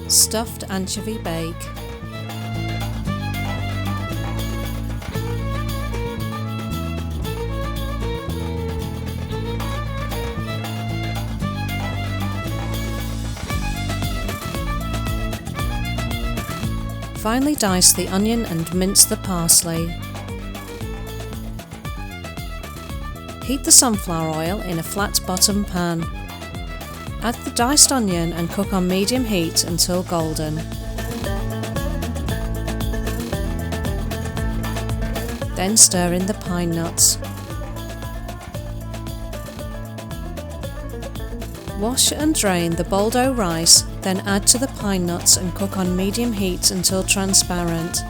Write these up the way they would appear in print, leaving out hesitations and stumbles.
Stuffed anchovy bake. Finely dice the onion and mince the parsley. Heat the sunflower oil in a flat bottom pan. Add the diced onion and cook on medium heat until golden. Then stir in the pine nuts. Wash and drain the Baldo rice, then add to the pine nuts and cook on medium heat until transparent.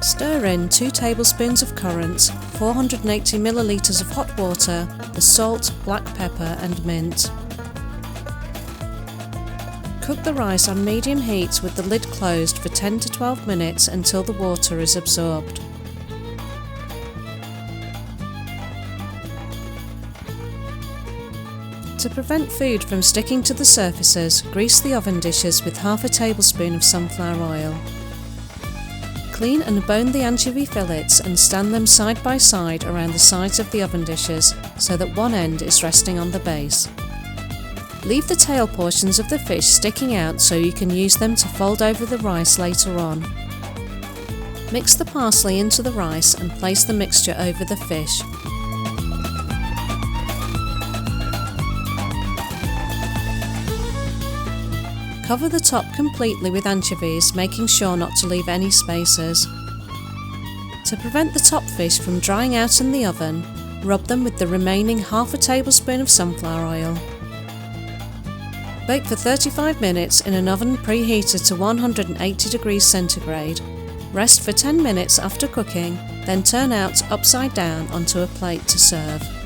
Stir in 2 tablespoons of currants, 480 milliliters of hot water, the salt, black pepper and mint. Cook the rice on medium heat with the lid closed for 10 to 12 minutes until the water is absorbed. To prevent food from sticking to the surfaces, grease the oven dishes with half a tablespoon of sunflower oil. Clean and bone the anchovy fillets and stand them side by side around the sides of the oven dishes so that one end is resting on the base. Leave the tail portions of the fish sticking out so you can use them to fold over the rice later on. Mix the parsley into the rice and place the mixture over the fish. Cover the top completely with anchovies, making sure not to leave any spaces. To prevent the top fish from drying out in the oven, rub them with the remaining half a tablespoon of sunflower oil. Bake for 35 minutes in an oven preheated to 180 degrees centigrade. Rest for 10 minutes after cooking, then turn out upside down onto a plate to serve.